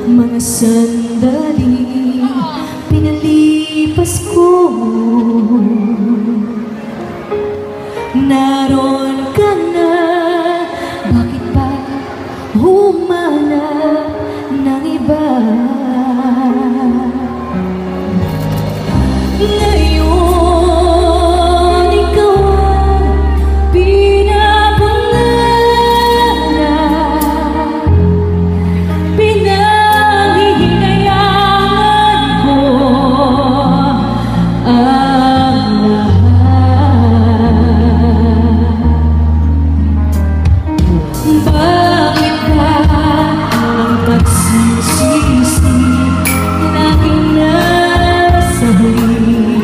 mga sandali pinalipas ko. Naroon ka na, bakit ba humanap ng iba? Ngayon ikaw ang pinapangarap, pinanghihinayaan ko ang lahat. Bakit ba ang pagsisisi laging nasa huli?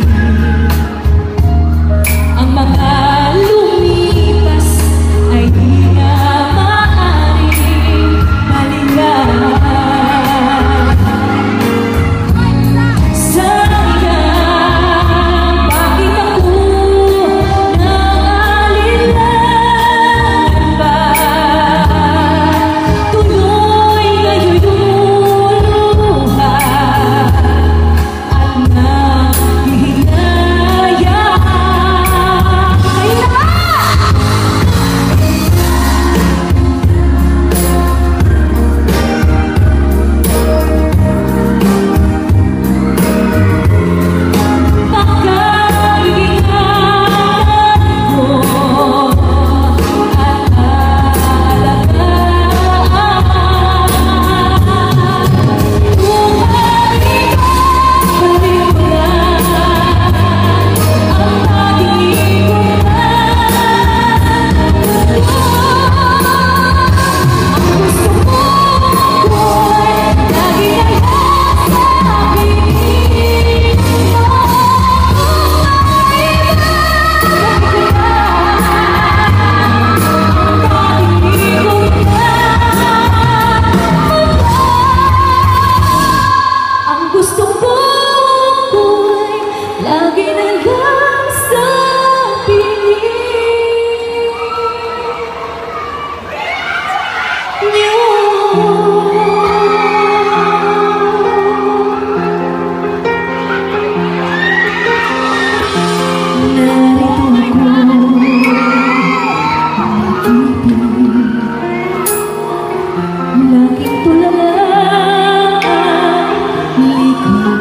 Ang mga lumipas ay di na maaaring balikan. Sayang, bakit ako naalinlangan ba? Tuloy nga'yo'y lumuluha at nanghihinayaan. Lagi na lang sa piling niyo. Narito ako, laging tulala ang likod.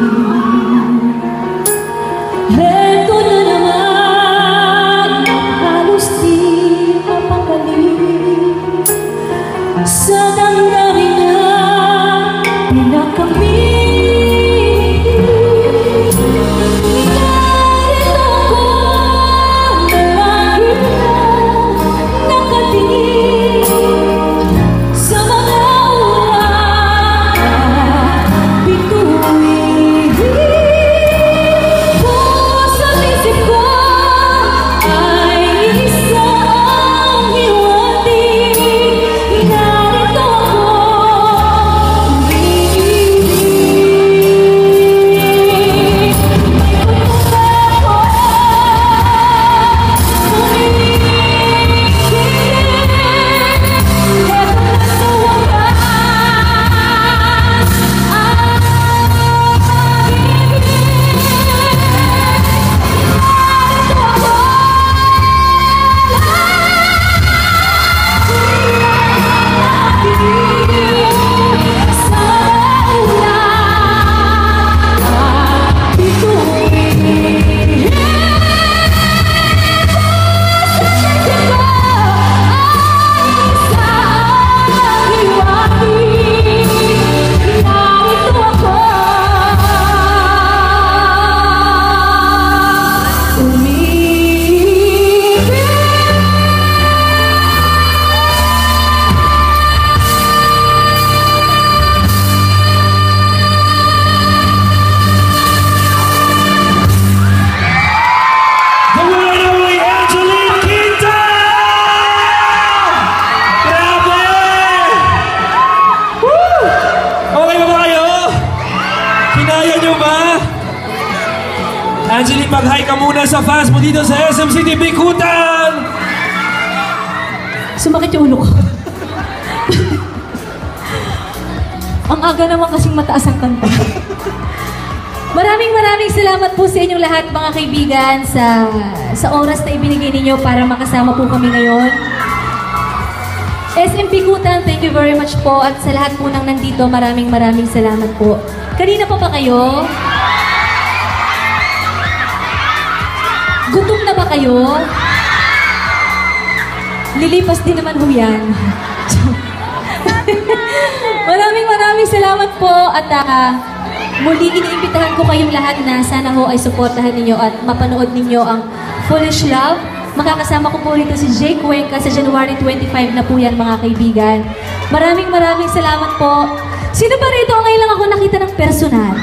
Heto na naman, halos di mapagaling sa damdamin na pinakamit. Narito ako na lagi na nakatingin sa mga oras bituin. Pusat isip ko ay isa ang hiwatig. Narito ako, umiibig. May pagkaka ko, umiibig. Heto na sa wakas ang pag-ibig. Angeline, mag-hi ka muna sa fans mo dito sa SM City Bikutan! Sumakit yung ulo ko. Ang aga naman kasing mataas ang kanta. Maraming salamat po sa inyong lahat mga kaibigan sa oras na ibinigay ninyo para makasama po kami ngayon. SM Bikutan, thank you very much po. At sa lahat po nang nandito, maraming salamat po. Kanina pa kayo? Gutom na ba kayo? Lilipas din naman ho yan. Maraming salamat po at muli iniimbitahan ko kayong lahat na sana ho ay suportahan ninyo at mapanood ninyo ang Foolish Love. Makakasama ko po rito si Jay Cuenca sa January 25 na po yan mga kaibigan. Maraming salamat po. Sino ba rito ngayon lang ako nakita ng personal?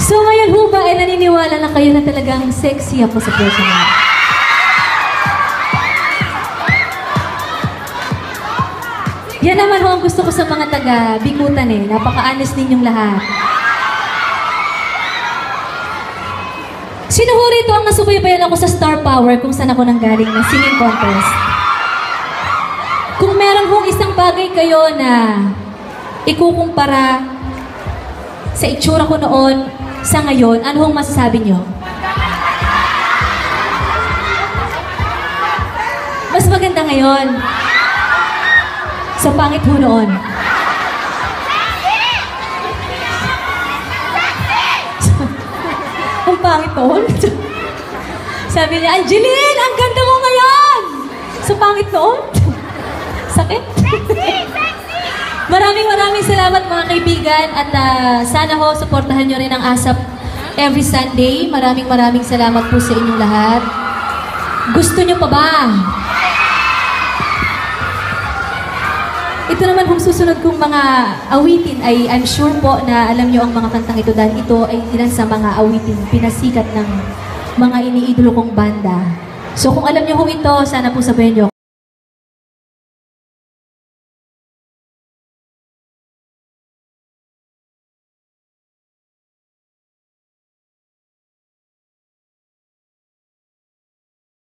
So ngayon ho ba ay naniniwala na kayo na talagang sexy ako sa personal? Yan naman ho ang gusto ko sa mga taga-Bikutan eh. Napaka-honest ninyong lahat. Sino ho rito ang nasubaybayan ako sa Star Power kung saan ako nanggaling na singing contest? Kung meron hong isang bagay kayo na ikukumpara sa itsura ko noon sa ngayon, ano hong masasabi nyo? Mas maganda ngayon. Sa pangit ho noon. Ang pangit noon? Sabi niya, Angeline, ang ganda mo ngayon! Sa pangit noon? Sakit? Maraming salamat mga kaibigan at sana ho, supportahan nyo rin ang ASAP every Sunday. Maraming salamat po sa inyong lahat. Gusto nyo pa ba? Ito naman kung susunod kong mga awitin ay I'm sure po na alam nyo ang mga kantang ito dahil ito ay ilan sa mga awitin pinasikat ng mga iniidolo kong banda. So kung alam nyo ho ito, sana po sabihin nyo.